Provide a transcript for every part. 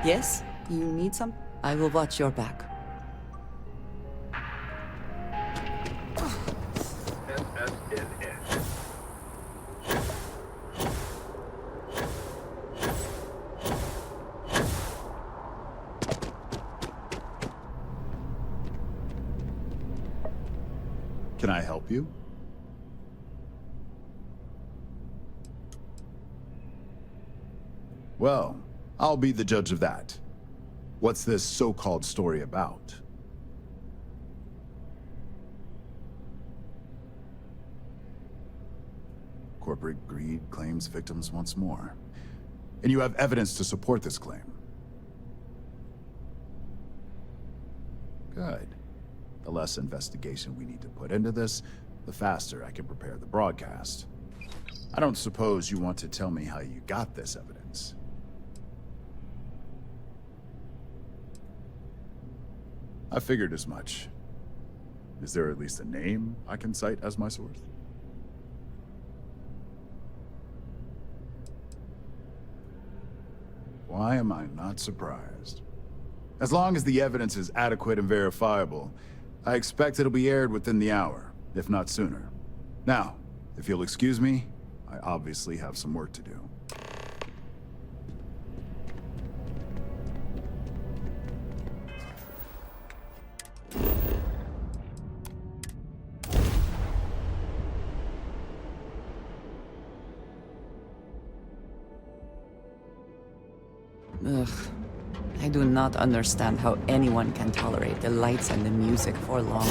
Yes? You need some? I will watch your back. Can I help you? Well, I'll be the judge of that. What's this so-called story about? Corporate greed claims victims once more. And you have evidence to support this claim. Good. The less investigation we need to put into this, the faster I can prepare the broadcast. I don't suppose you want to tell me how you got this evidence. I figured as much. Is there at least a name I can cite as my source? Why am I not surprised? As long as the evidence is adequate and verifiable, I expect it'll be aired within the hour, if not sooner. Now, if you'll excuse me, I obviously have some work to do. Ugh. I do not understand how anyone can tolerate the lights and the music for long.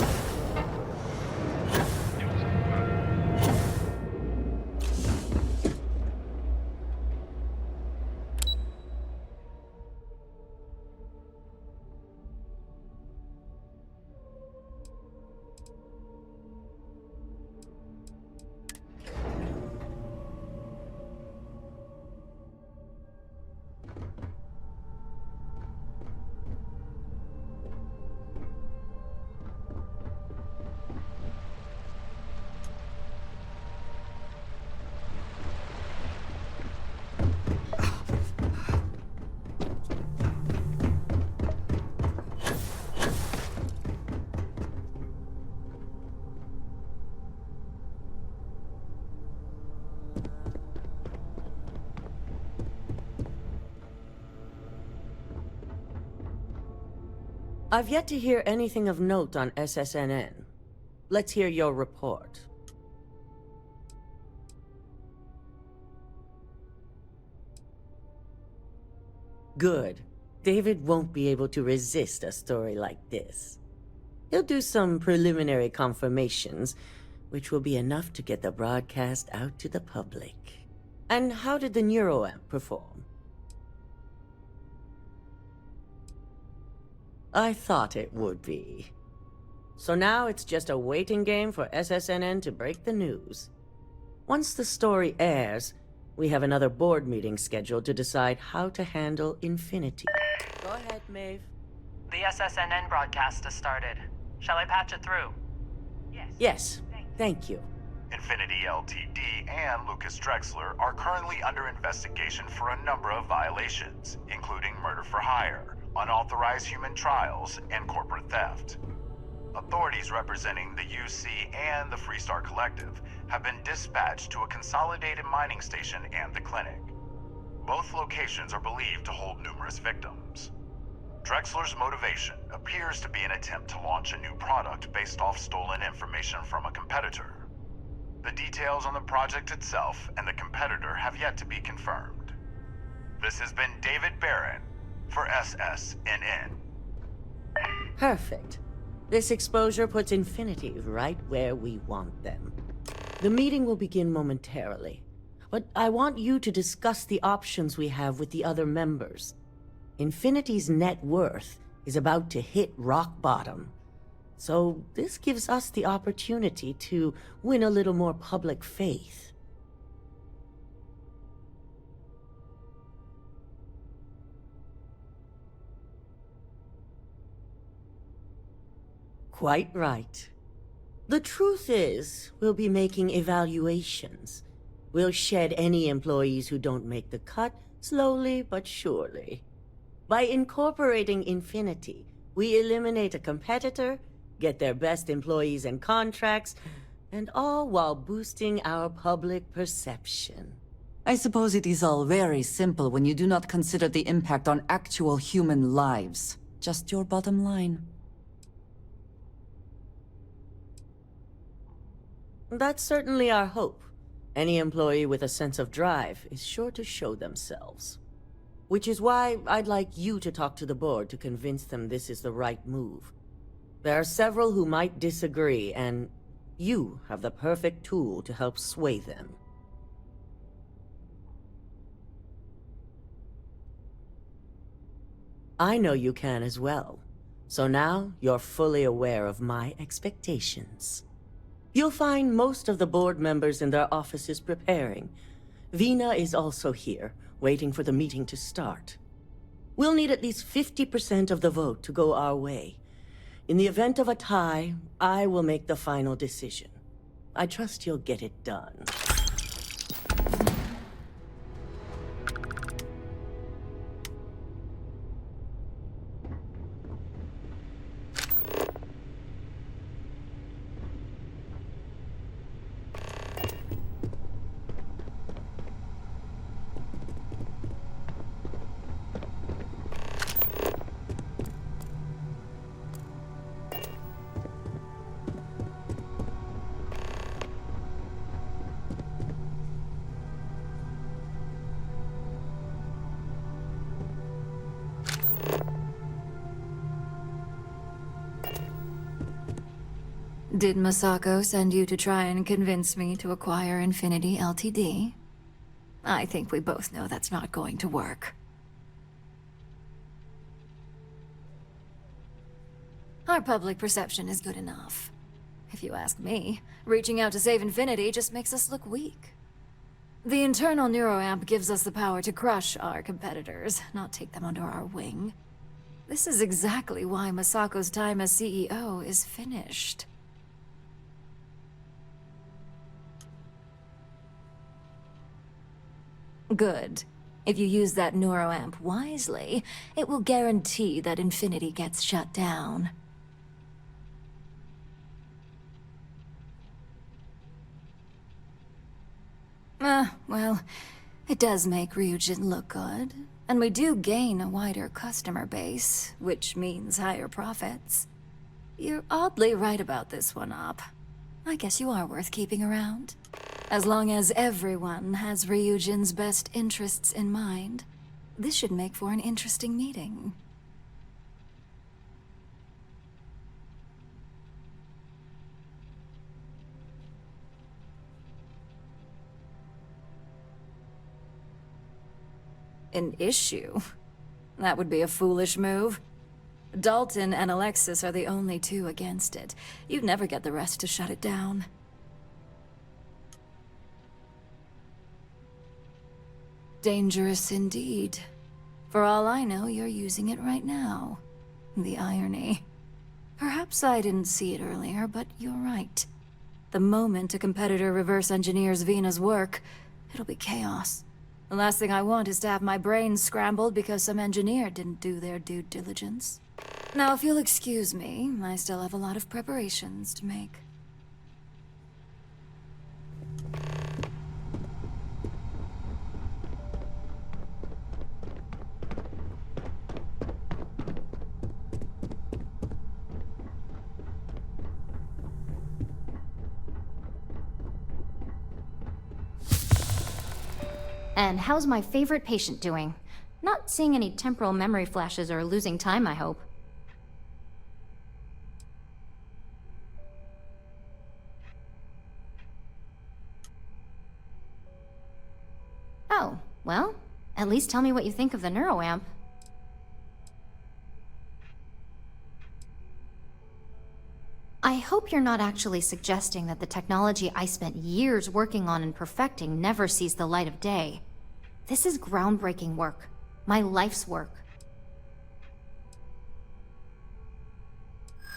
I've yet to hear anything of note on SSNN. Let's hear your report. Good. David won't be able to resist a story like this. He'll do some preliminary confirmations, which will be enough to get the broadcast out to the public. And how did the neuroamp perform? I thought it would be. So now it's just a waiting game for SSNN to break the news. Once the story airs, we have another board meeting scheduled to decide how to handle Infinity. Go ahead, Maeve. The SSNN broadcast has started. Shall I patch it through? Yes, thank you. Infinity Ltd. and Lucas Drexler are currently under investigation for a number of violations, including murder for hire, unauthorized human trials, and corporate theft. Authorities representing the UC and the Freestar Collective have been dispatched to a consolidated mining station and the clinic. Both locations are believed to hold numerous victims. Drexler's motivation appears to be an attempt to launch a new product based off stolen information from a competitor. The details on the project itself and the competitor have yet to be confirmed. This has been David Barron for SSNN. Perfect. This exposure puts Infinity right where we want them. The meeting will begin momentarily, but I want you to discuss the options we have with the other members. Infinity's net worth is about to hit rock bottom, so this gives us the opportunity to win a little more public faith. Quite right. The truth is, we'll be making evaluations. We'll shed any employees who don't make the cut, slowly but surely. By incorporating Infinity, we eliminate a competitor, get their best employees and contracts, and all while boosting our public perception. I suppose it is all very simple when you do not consider the impact on actual human lives. Just your bottom line. That's certainly our hope. Any employee with a sense of drive is sure to show themselves. Which is why I'd like you to talk to the board to convince them this is the right move. There are several who might disagree, and you have the perfect tool to help sway them. I know you can as well. So now you're fully aware of my expectations. You'll find most of the board members in their offices preparing. Vina is also here, waiting for the meeting to start. We'll need at least 50% of the vote to go our way. In the event of a tie, I will make the final decision. I trust you'll get it done. Did Masako send you to try and convince me to acquire Infinity Ltd? I think we both know that's not going to work. Our public perception is good enough. If you ask me, reaching out to save Infinity just makes us look weak. The internal neuroamp gives us the power to crush our competitors, not take them under our wing. This is exactly why Masako's time as CEO is finished. Good. If you use that neuroamp wisely, it will guarantee that Infinity gets shut down. Well, it does make Ryujin look good. And we do gain a wider customer base, which means higher profits. You're oddly right about this one, Op. I guess you are worth keeping around. As long as everyone has Ryujin's best interests in mind, this should make for an interesting meeting. An issue? That would be a foolish move. Dalton and Alexis are the only two against it. You'd never get the rest to shut it down. Dangerous indeed. For all I know, you're using it right now. The irony. Perhaps I didn't see it earlier, but you're right. The moment a competitor reverse engineers Vina's work, it'll be chaos. The last thing I want is to have my brain scrambled because some engineer didn't do their due diligence. Now, if you'll excuse me, I still have a lot of preparations to make. And how's my favorite patient doing? Not seeing any temporal memory flashes or losing time, I hope. Oh, well, at least tell me what you think of the neuroamp. I hope you're not actually suggesting that the technology I spent years working on and perfecting never sees the light of day. This is groundbreaking work. My life's work.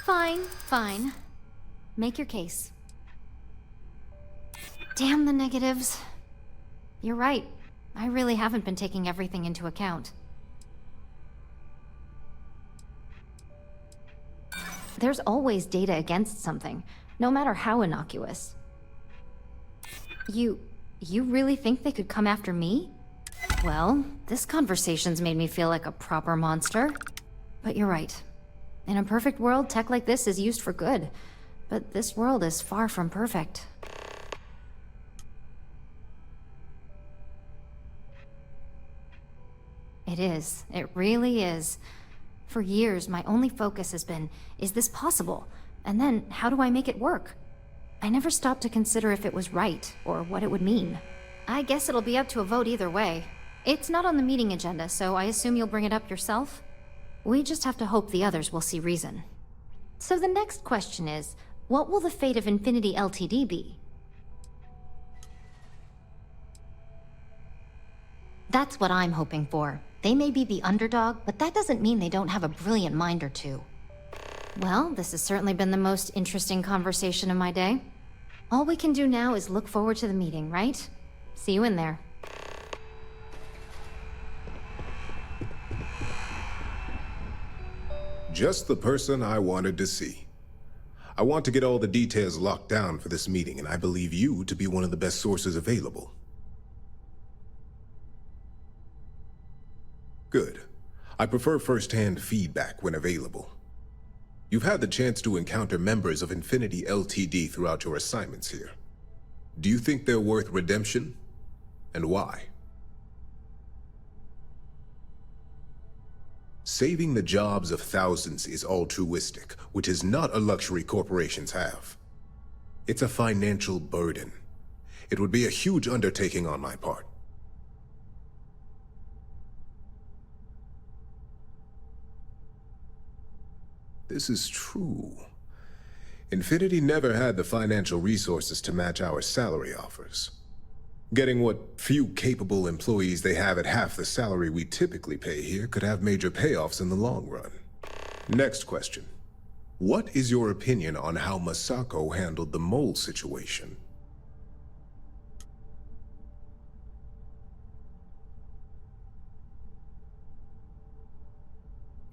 Fine, fine. Make your case. Damn the negatives. You're right. I really haven't been taking everything into account. There's always data against something, no matter how innocuous. You really think they could come after me? Well, this conversation's made me feel like a proper monster. But you're right. In a perfect world, tech like this is used for good. But this world is far from perfect. It is. It really is. For years, my only focus has been, is this possible? And then, how do I make it work? I never stopped to consider if it was right, or what it would mean. I guess it'll be up to a vote either way. It's not on the meeting agenda, so I assume you'll bring it up yourself? We just have to hope the others will see reason. So the next question is, what will the fate of Infinity Ltd be? That's what I'm hoping for. They may be the underdog, but that doesn't mean they don't have a brilliant mind or two. Well, this has certainly been the most interesting conversation of my day. All we can do now is look forward to the meeting, right? See you in there. Just the person I wanted to see. I want to get all the details locked down for this meeting, and I believe you to be one of the best sources available. Good. I prefer first-hand feedback when available. You've had the chance to encounter members of Infinity Ltd throughout your assignments here. Do you think they're worth redemption? And why? Saving the jobs of thousands is altruistic, which is not a luxury corporations have. It's a financial burden. It would be a huge undertaking on my part. This is true. Infinity never had the financial resources to match our salary offers. Getting what few capable employees they have at half the salary we typically pay here could have major payoffs in the long run. Next question. What is your opinion on how Masako handled the mole situation?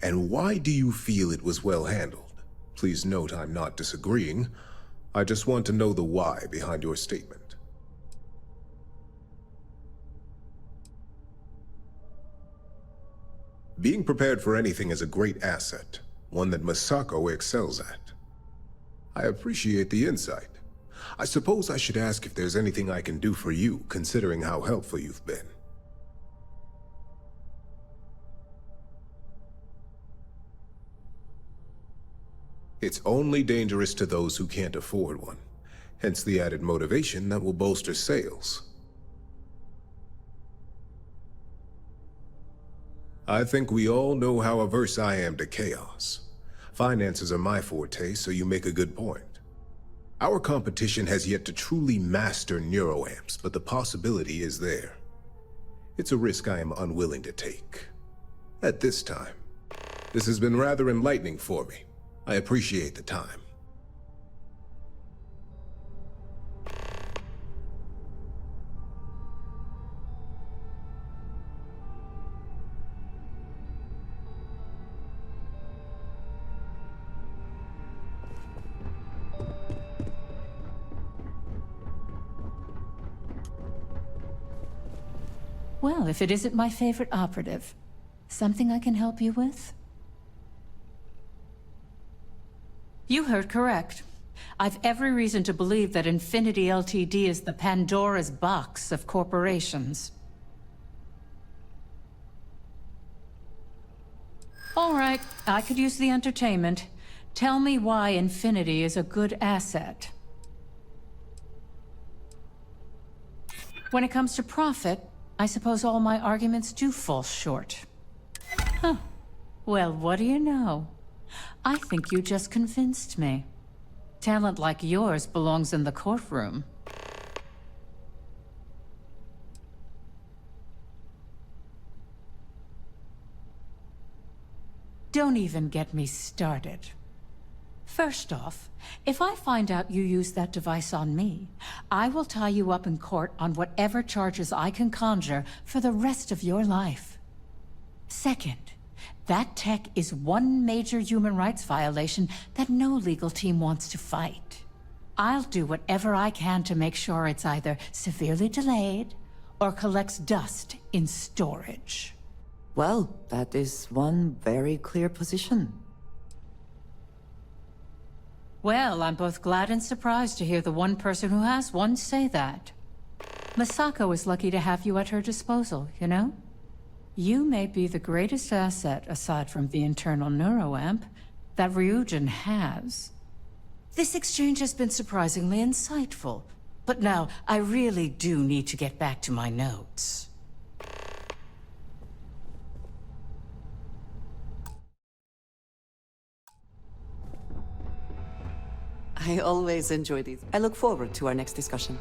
And why do you feel it was well handled? Please note I'm not disagreeing. I just want to know the why behind your statement. Being prepared for anything is a great asset, one that Masako excels at. I appreciate the insight. I suppose I should ask if there's anything I can do for you, considering how helpful you've been. It's only dangerous to those who can't afford one, hence the added motivation that will bolster sales. I think we all know how averse I am to chaos. Finances are my forte, so you make a good point. Our competition has yet to truly master neuroamps, but the possibility is there. It's a risk I am unwilling to take. At this time. This has been rather enlightening for me. I appreciate the time. Well, if it isn't my favorite operative, something I can help you with? You heard correct. I've every reason to believe that Infinity Ltd is the Pandora's box of corporations. All right, I could use the entertainment. Tell me why Infinity is a good asset. When it comes to profit, I suppose all my arguments do fall short. Huh. Well, what do you know? I think you just convinced me. Talent like yours belongs in the courtroom. Don't even get me started. First off, if I find out you used that device on me, I will tie you up in court on whatever charges I can conjure for the rest of your life. Second, That tech is one major human rights violation that no legal team wants to fight. I'll do whatever I can to make sure it's either severely delayed or collects dust in storage. Well, that is one very clear position. Well, I'm both glad and surprised to hear the one person who has one say that. Masako is lucky to have you at her disposal, you know? You may be the greatest asset, aside from the internal neuroamp, that Ryujin has. This exchange has been surprisingly insightful, but now I really do need to get back to my notes. I always enjoy these. I look forward to our next discussion.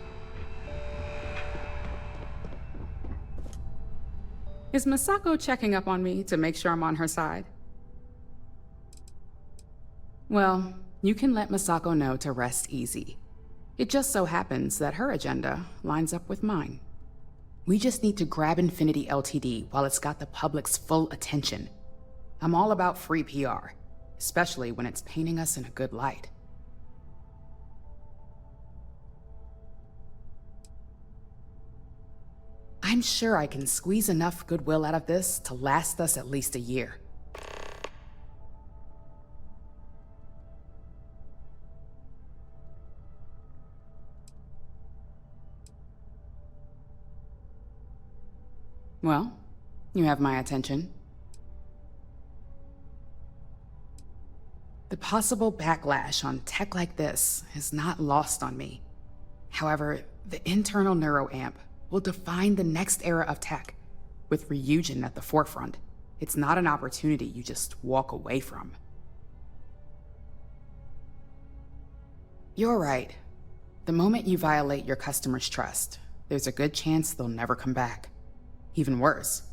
Is Masako checking up on me to make sure I'm on her side? Well, you can let Masako know to rest easy. It just so happens that her agenda lines up with mine. We just need to grab Infinity Ltd. While it's got the public's full attention. I'm all about free PR, especially when it's painting us in a good light. I'm sure I can squeeze enough goodwill out of this to last us at least a year. Well, you have my attention. The possible backlash on tech like this is not lost on me. However, the internal neuroamp will define the next era of tech, with Ryujin at the forefront. It's not an opportunity you just walk away from. You're right. The moment you violate your customers' trust, there's a good chance they'll never come back. Even worse,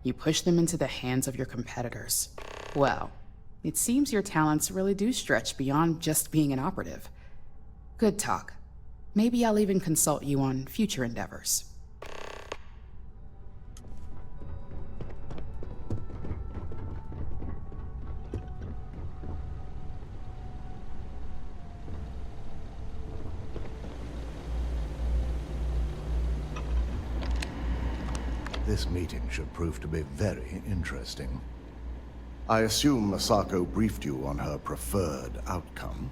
you push them into the hands of your competitors. Well, it seems your talents really do stretch beyond just being an operative. Good talk. Maybe I'll even consult you on future endeavors. This meeting should prove to be very interesting. I assume Masako briefed you on her preferred outcome.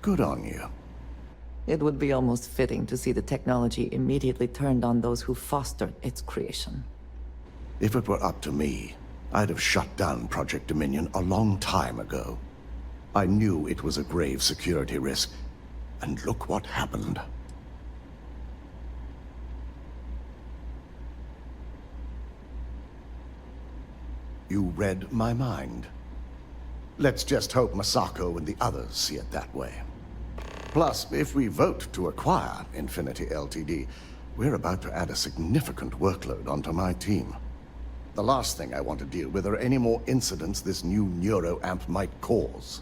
Good on you. It would be almost fitting to see the technology immediately turned on those who fostered its creation. If it were up to me, I'd have shut down Project Dominion a long time ago. I knew it was a grave security risk, and look what happened. You read my mind. Let's just hope Masako and the others see it that way. Plus, if we vote to acquire Infinity Ltd., we're about to add a significant workload onto my team. The last thing I want to deal with are any more incidents this new neuroamp might cause.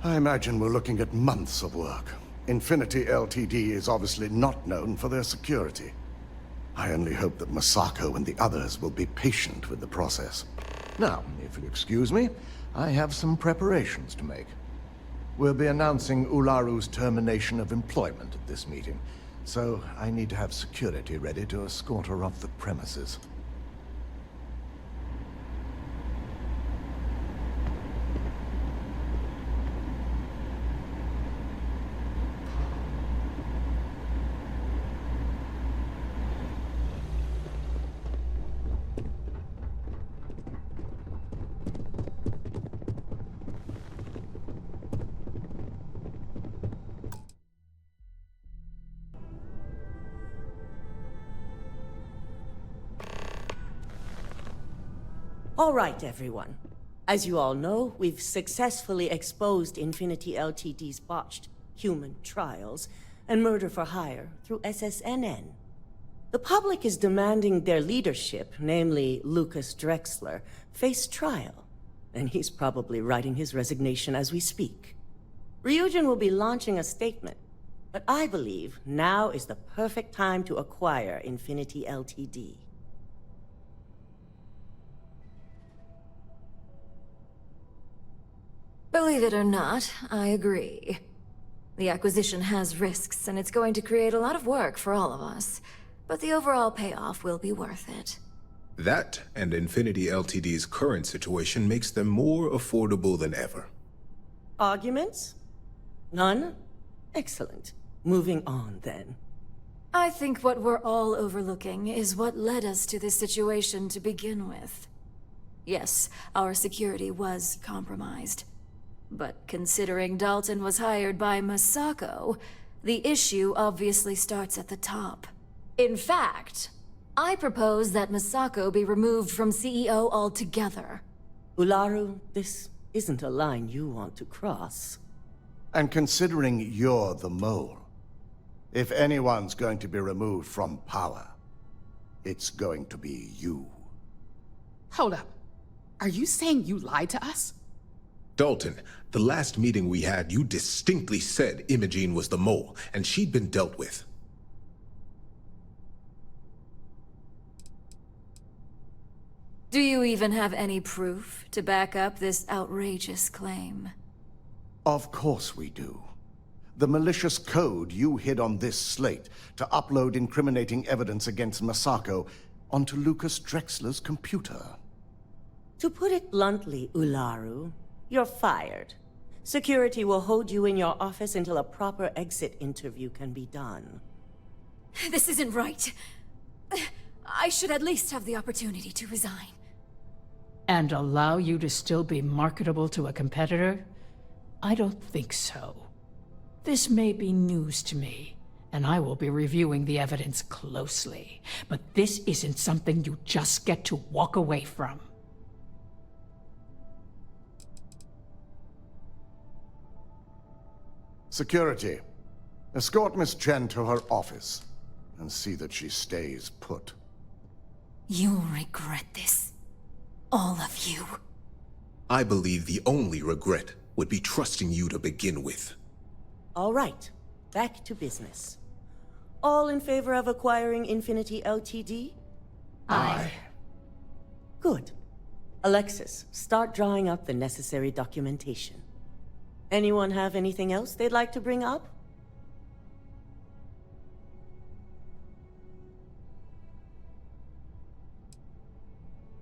I imagine we're looking at months of work. Infinity Ltd. is obviously not known for their security. I only hope that Masako and the others will be patient with the process. Now, if you'll excuse me, I have some preparations to make. We'll be announcing Ularu's termination of employment at this meeting, so I need to have security ready to escort her off the premises. All right, everyone. As you all know, we've successfully exposed Infinity Ltd's botched human trials and murder for hire through SSNN. The public is demanding their leadership, namely Lucas Drexler, face trial, and he's probably writing his resignation as we speak. Ryujin will be launching a statement, but I believe now is the perfect time to acquire Infinity Ltd. Believe it or not, I agree. The acquisition has risks, and it's going to create a lot of work for all of us. But the overall payoff will be worth it. That and Infinity Ltd's current situation makes them more affordable than ever. Arguments? None? Excellent. Moving on, then. I think what we're all overlooking is what led us to this situation to begin with. Yes, our security was compromised. But considering Dalton was hired by Masako, the issue obviously starts at the top. In fact, I propose that Masako be removed from CEO altogether. Ularu, this isn't a line you want to cross. And considering you're the mole, if anyone's going to be removed from power, it's going to be you. Hold up. Are you saying you lied to us? Dalton, the last meeting we had, you distinctly said Imogene was the mole, and she'd been dealt with. Do you even have any proof to back up this outrageous claim? Of course we do. The malicious code you hid on this slate to upload incriminating evidence against Masako onto Lucas Drexler's computer. To put it bluntly, Ularu, you're fired. Security will hold you in your office until a proper exit interview can be done. This isn't right. I should at least have the opportunity to resign. And allow you to still be marketable to a competitor? I don't think so. This may be news to me, and I will be reviewing the evidence closely. But this isn't something you just get to walk away from. Security, escort Miss Chen to her office and see that she stays put. You'll regret this. All of you. I believe the only regret would be trusting you to begin with. All right, back to business. All in favor of acquiring Infinity Ltd? Aye. Good. Alexis, start drawing up the necessary documentation. Anyone have anything else they'd like to bring up?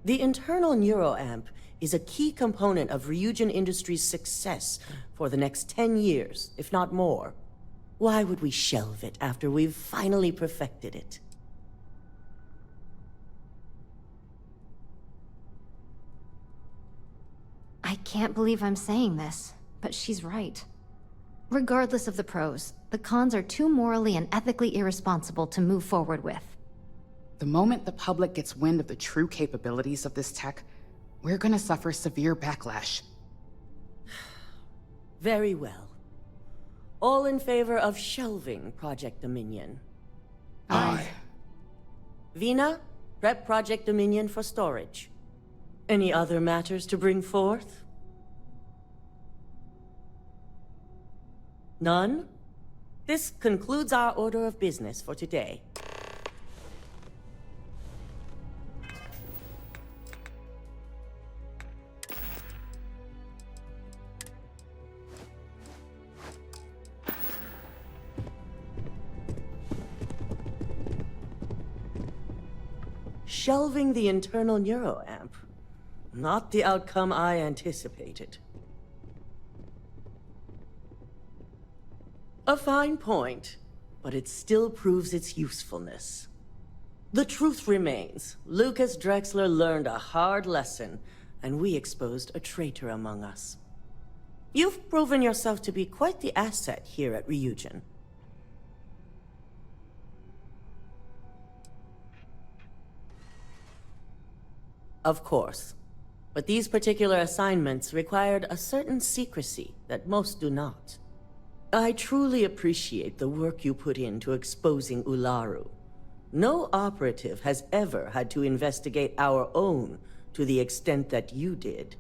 The internal neuroamp is a key component of Ryujin Industries' success for the next 10 years, if not more. Why would we shelve it after we've finally perfected it? I can't believe I'm saying this, but she's right. Regardless of the pros, the cons are too morally and ethically irresponsible to move forward with. The moment the public gets wind of the true capabilities of this tech, we're gonna suffer severe backlash. Very well. All in favor of shelving Project Dominion? Aye. Vina, prep Project Dominion for storage. Any other matters to bring forth? None? This concludes our order of business for today. Shelving the internal neuroamp. Not the outcome I anticipated. A fine point, but it still proves its usefulness. The truth remains, Lucas Drexler learned a hard lesson, and we exposed a traitor among us. You've proven yourself to be quite the asset here at Ryujin. Of course. But these particular assignments required a certain secrecy that most do not. I truly appreciate the work you put into exposing Ularu. No operative has ever had to investigate our own to the extent that you did.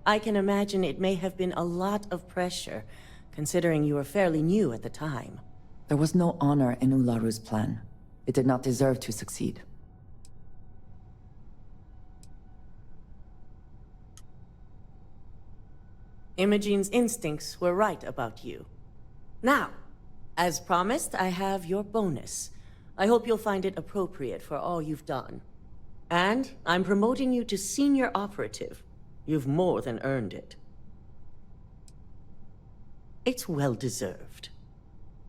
I can imagine it may have been a lot of pressure, considering you were fairly new at the time. There was no honor in Ularu's plan. It did not deserve to succeed. Imogene's instincts were right about you. Now, as promised, I have your bonus. I hope you'll find it appropriate for all you've done. And I'm promoting you to senior operative. You've more than earned it. It's well deserved.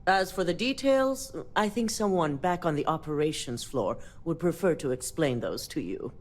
As for the details, I think someone back on the operations floor would prefer to explain those to you.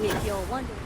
If you're wondering...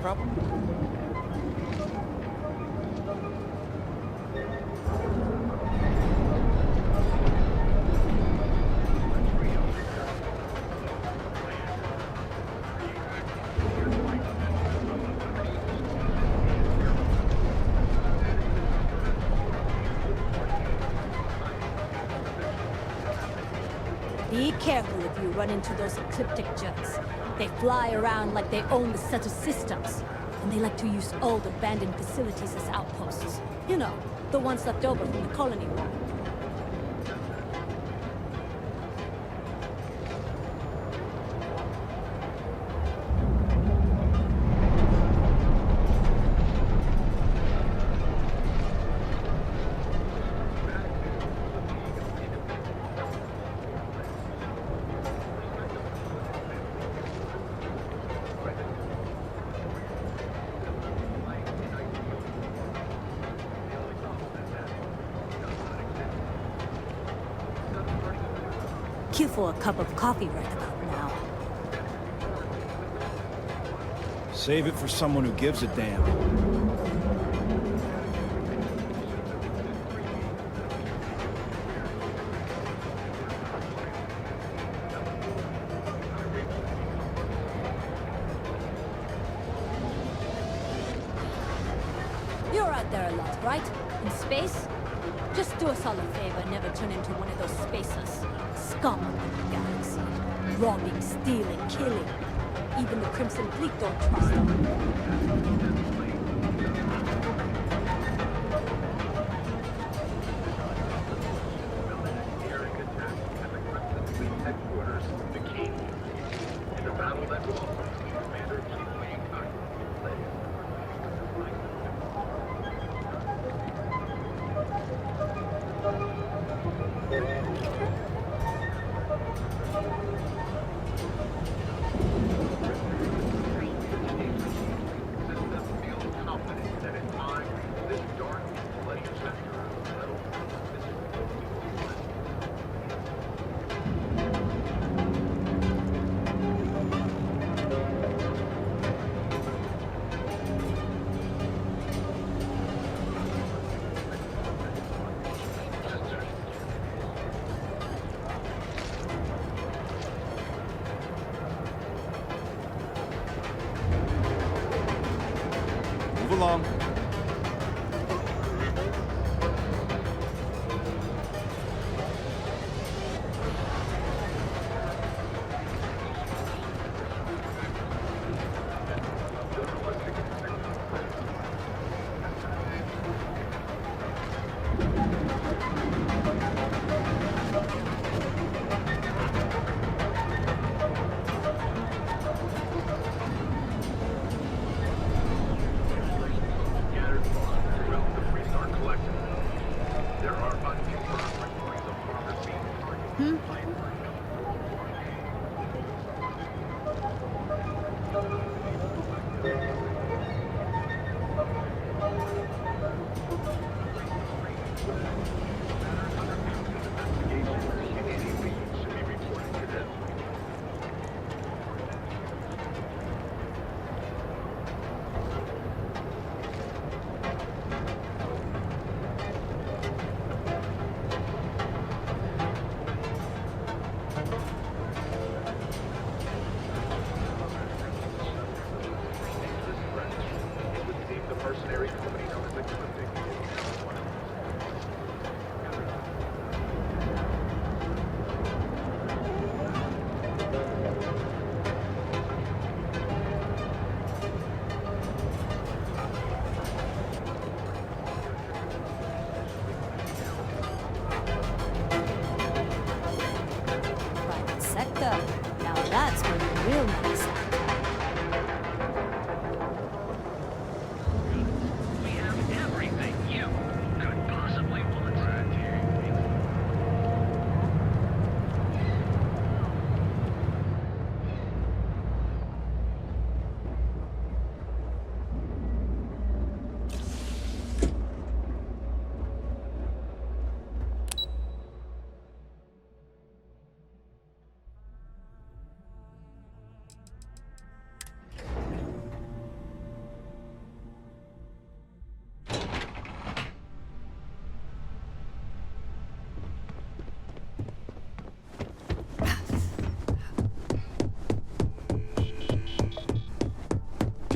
problem? Be careful if you run into those ecliptic jets. They fly around like they own the set of systems. And they like to use old abandoned facilities as outposts. You know, the ones left over from the colony war. Cue for a cup of coffee right about now. Save it for someone who gives a damn. You're out there a lot, right? In space? Just do us all a favor and never turn into one of those spacers. Scum of the galaxy. Robbing, stealing, killing. Even the Crimson Fleet don't trust them. Move along. Now that's where the real money's at. We have everything you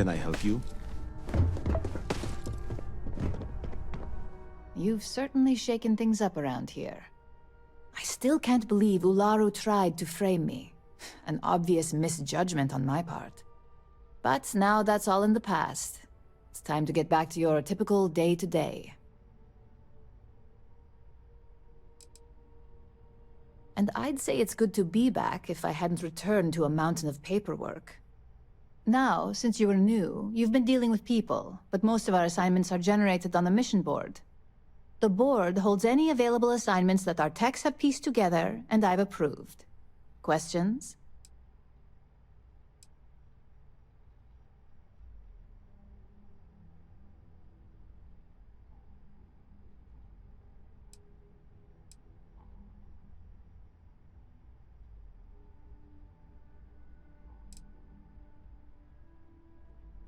Can I help you? You've certainly shaken things up around here. I still can't believe Ularu tried to frame me. An obvious misjudgment on my part. But now that's all in the past. It's time to get back to your typical day-to-day. And I'd say it's good to be back if I hadn't returned to a mountain of paperwork. Now, since you were new, you've been dealing with people, but most of our assignments are generated on the mission board. The board holds any available assignments that our techs have pieced together, and I've approved. Questions?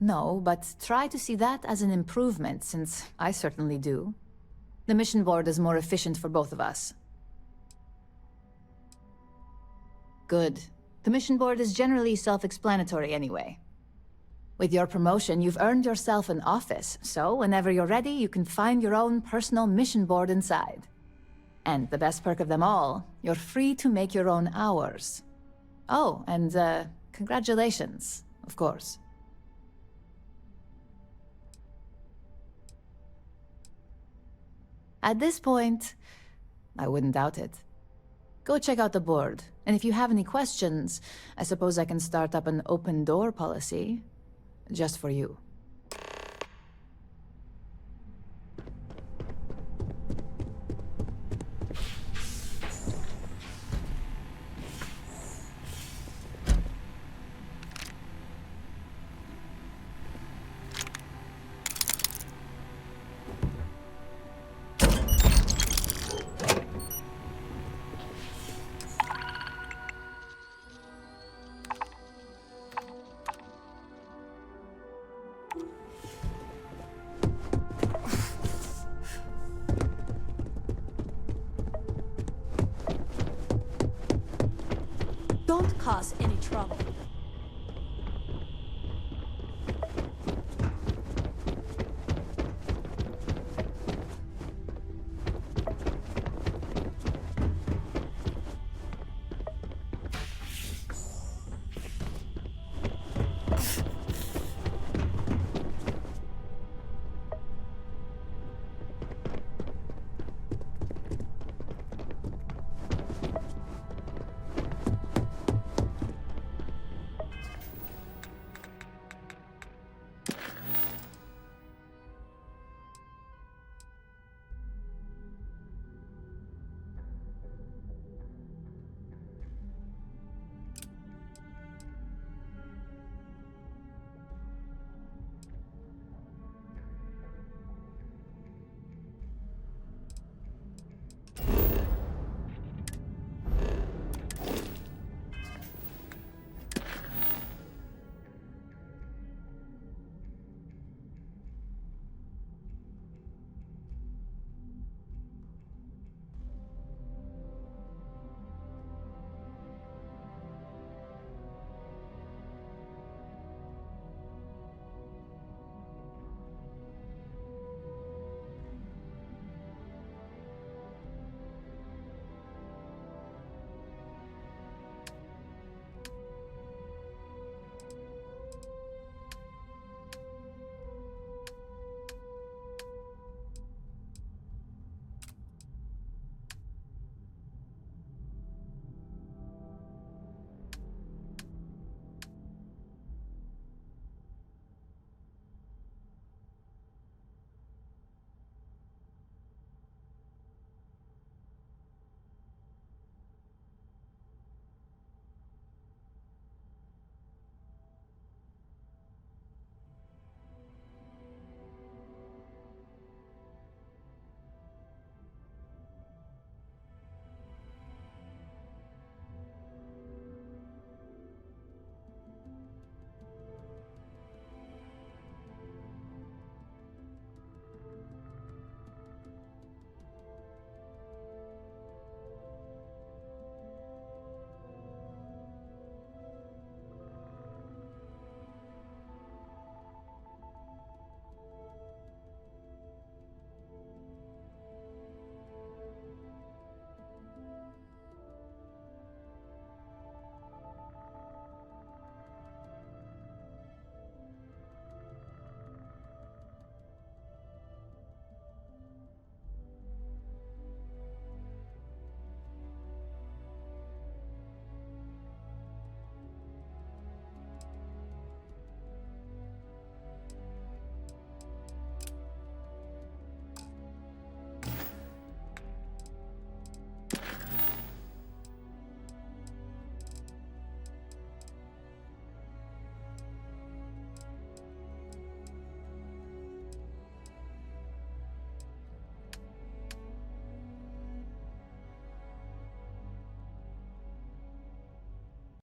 No, but try to see that as an improvement, since I certainly do. The mission board is more efficient for both of us. Good. The mission board is generally self-explanatory anyway. With your promotion, you've earned yourself an office, so whenever you're ready, you can find your own personal mission board inside. And the best perk of them all, you're free to make your own hours. Oh, and congratulations, of course. At this point, I wouldn't doubt it. Go check out the board, and if you have any questions, I suppose I can start up an open door policy. Just for you. Don't cause any trouble.